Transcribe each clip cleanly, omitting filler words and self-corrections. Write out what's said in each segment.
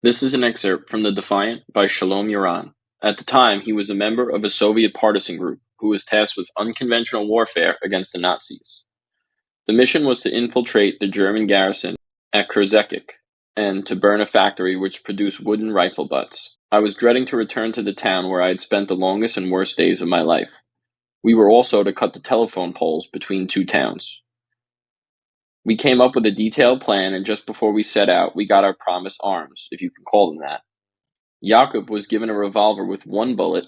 This is an excerpt from the Defiant by Shalom Yoran. At the time, he was a member of a Soviet partisan group who was tasked with unconventional warfare against the Nazis. The mission was to infiltrate the German garrison at Kurzekik and to burn a factory which produced wooden rifle butts. I was dreading to return to the town where I had spent the longest and worst days of my life. We were also to cut the telephone poles between two towns. We came up with a detailed plan, and just before we set out, we got our promised arms, if you can call them that. Jakob was given a revolver with one bullet,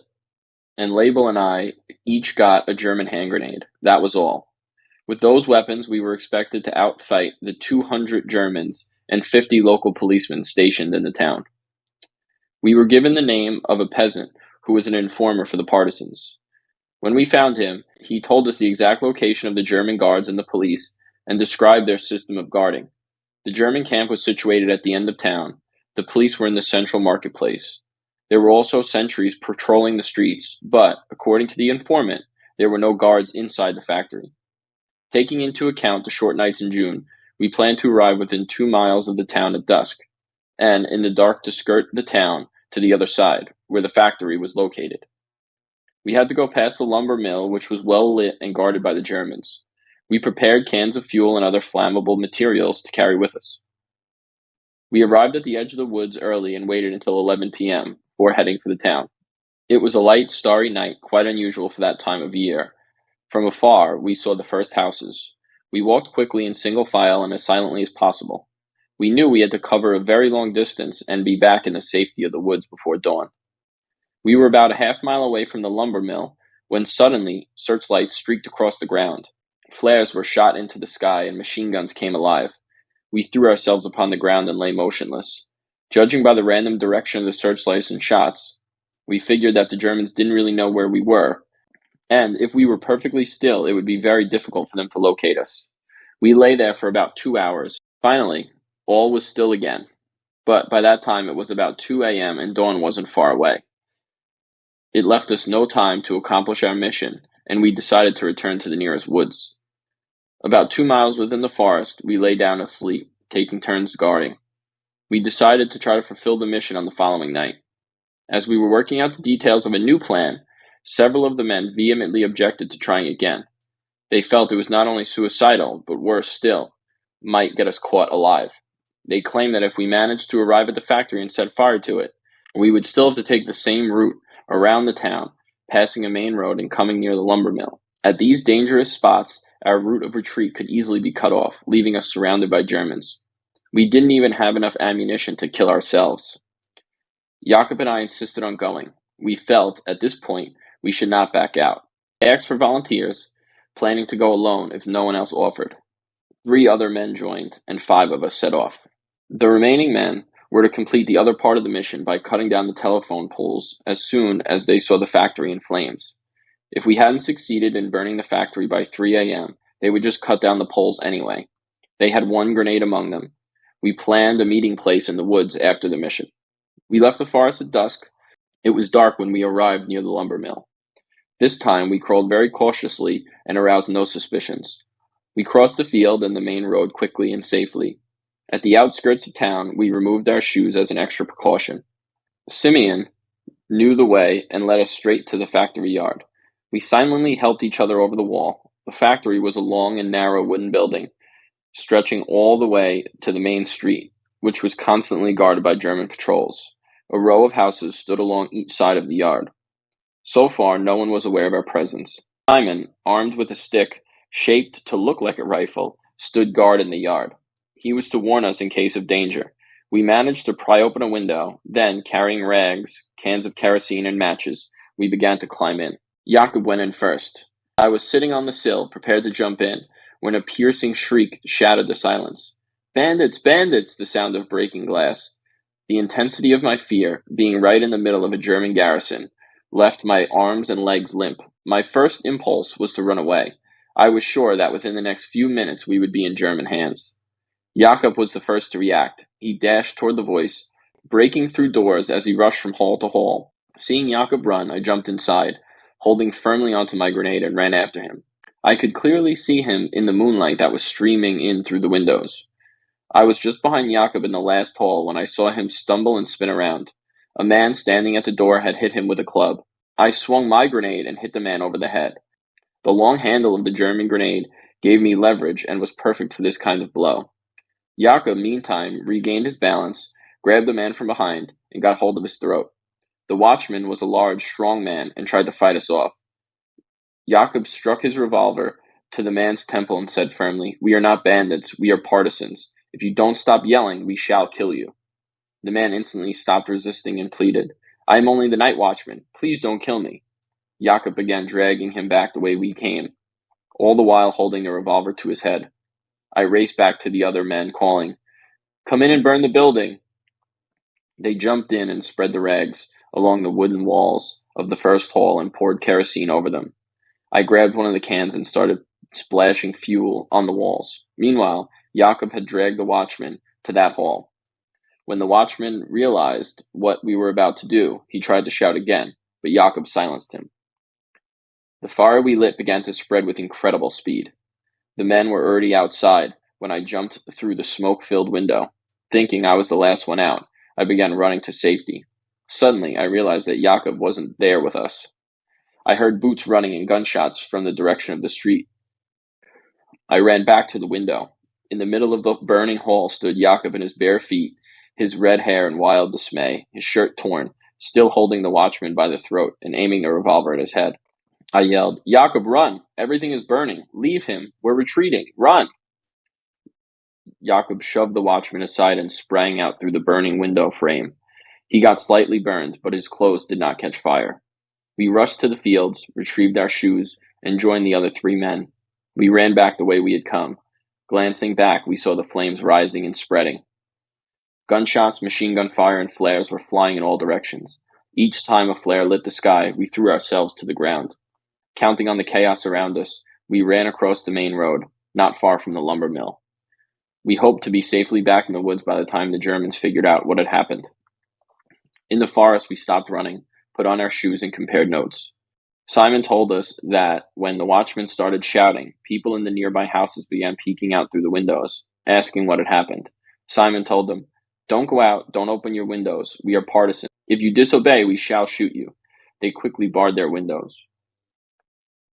and Label and I each got a German hand grenade. That was all. With those weapons, we were expected to outfight the 200 Germans and 50 local policemen stationed in the town. We were given the name of a peasant who was an informer for the partisans. When we found him, he told us the exact location of the German guards and the police and described their system of guarding. The German camp was situated at the end of town. The police were in the central marketplace. There were also sentries patrolling the streets, but, according to the informant, there were no guards inside the factory. Taking into account the short nights in June, we planned to arrive within 2 miles of the town at dusk, and in the dark to skirt the town to the other side, where the factory was located. We had to go past the lumber mill, which was well lit and guarded by the Germans. We prepared cans of fuel and other flammable materials to carry with us. We arrived at the edge of the woods early and waited until 11 p.m. before heading for the town. It was a light, starry night, quite unusual for that time of year. From afar, we saw the first houses. We walked quickly in single file and as silently as possible. We knew we had to cover a very long distance and be back in the safety of the woods before dawn. We were about a half-mile away from the lumber mill when suddenly searchlights streaked across the ground. Flares were shot into the sky and machine guns came alive. We threw ourselves upon the ground and lay motionless. Judging by the random direction of the searchlights and shots, we figured that the Germans didn't really know where we were, and if we were perfectly still, it would be very difficult for them to locate us. We lay there for about 2 hours. Finally, all was still again, but by that time it was about 2 a.m. and dawn wasn't far away. It left us no time to accomplish our mission, and we decided to return to the nearest woods. About 2 miles within the forest, we lay down to sleep, taking turns guarding. We decided to try to fulfill the mission on the following night. As we were working out the details of a new plan, several of the men vehemently objected to trying again. They felt it was not only suicidal, but worse still, might get us caught alive. They claimed that if we managed to arrive at the factory and set fire to it, we would still have to take the same route around the town, passing a main road and coming near the lumber mill. At these dangerous spots, our route of retreat could easily be cut off, leaving us surrounded by Germans. We didn't even have enough ammunition to kill ourselves. Jakob and I insisted on going. We felt, at this point, we should not back out. I asked for volunteers, planning to go alone if no one else offered. 3 other men joined, and 5 of us set off. The remaining men were to complete the other part of the mission by cutting down the telephone poles as soon as they saw the factory in flames. If we hadn't succeeded in burning the factory by 3 a.m., they would just cut down the poles anyway. They had 1 grenade among them. We planned a meeting place in the woods after the mission. We left the forest at dusk. It was dark when we arrived near the lumber mill. This time we crawled very cautiously and aroused no suspicions. We crossed the field and the main road quickly and safely. At the outskirts of town, we removed our shoes as an extra precaution. Simeon knew the way and led us straight to the factory yard. We silently helped each other over the wall. The factory was a long and narrow wooden building, stretching all the way to the main street, which was constantly guarded by German patrols. A row of houses stood along each side of the yard. So far, no one was aware of our presence. Simon, armed with a stick shaped to look like a rifle, stood guard in the yard. He was to warn us in case of danger. We managed to pry open a window, then, carrying rags, cans of kerosene, and matches, we began to climb in. Jakob went in first. I was sitting on the sill, prepared to jump in, when a piercing shriek shattered the silence. "Bandits! Bandits!" the sound of breaking glass. The intensity of my fear, being right in the middle of a German garrison, left my arms and legs limp. My first impulse was to run away. I was sure that within the next few minutes we would be in German hands. Jakob was the first to react. He dashed toward the voice, breaking through doors as he rushed from hall to hall. Seeing Jakob run, I jumped inside, holding firmly onto my grenade, and ran after him. I could clearly see him in the moonlight that was streaming in through the windows. I was just behind Jakob in the last hall when I saw him stumble and spin around. A man standing at the door had hit him with a club. I swung my grenade and hit the man over the head. The long handle of the German grenade gave me leverage and was perfect for this kind of blow. Jakob, meantime, regained his balance, grabbed the man from behind, and got hold of his throat. The watchman was a large, strong man and tried to fight us off. Jakob struck his revolver to the man's temple and said firmly, "We are not bandits, we are partisans. If you don't stop yelling, we shall kill you." The man instantly stopped resisting and pleaded, "I am only the night watchman. Please don't kill me." Jakob began dragging him back the way we came, all the while holding the revolver to his head. I raced back to the other men, calling, "Come in and burn the building." They jumped in and spread the rags along the wooden walls of the first hall and poured kerosene over them. I grabbed one of the cans and started splashing fuel on the walls. Meanwhile, Jakob had dragged the watchman to that hall. When the watchman realized what we were about to do, he tried to shout again, but Jakob silenced him. The fire we lit began to spread with incredible speed. The men were already outside when I jumped through the smoke-filled window. Thinking I was the last one out, I began running to safety. Suddenly, I realized that Jakob wasn't there with us. I heard boots running and gunshots from the direction of the street. I ran back to the window. In the middle of the burning hall stood Jakob in his bare feet, his red hair in wild dismay, his shirt torn, still holding the watchman by the throat and aiming the revolver at his head. I yelled, "Jakob, run! Everything is burning! Leave him! We're retreating! Run!" Jakob shoved the watchman aside and sprang out through the burning window frame. He got slightly burned, but his clothes did not catch fire. We rushed to the fields, retrieved our shoes, and joined the other 3 men. We ran back the way we had come. Glancing back, we saw the flames rising and spreading. Gunshots, machine gun fire, and flares were flying in all directions. Each time a flare lit the sky, we threw ourselves to the ground. Counting on the chaos around us, we ran across the main road, not far from the lumber mill. We hoped to be safely back in the woods by the time the Germans figured out what had happened. In the forest, we stopped running, put on our shoes, and compared notes. Simon told us that when the watchman started shouting, people in the nearby houses began peeking out through the windows, asking what had happened. Simon told them, "Don't go out, don't open your windows. We are partisans. If you disobey, we shall shoot you." They quickly barred their windows.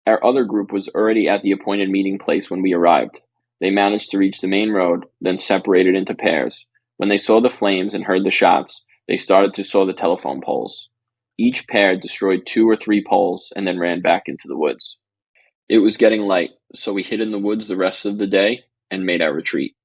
Our other group was already at the appointed meeting place when we arrived. They managed to reach the main road, then separated into pairs. When they saw the flames and heard the shots, they started to saw the telephone poles. Each pair destroyed 2 or 3 poles and then ran back into the woods. It was getting light, so we hid in the woods the rest of the day and made our retreat.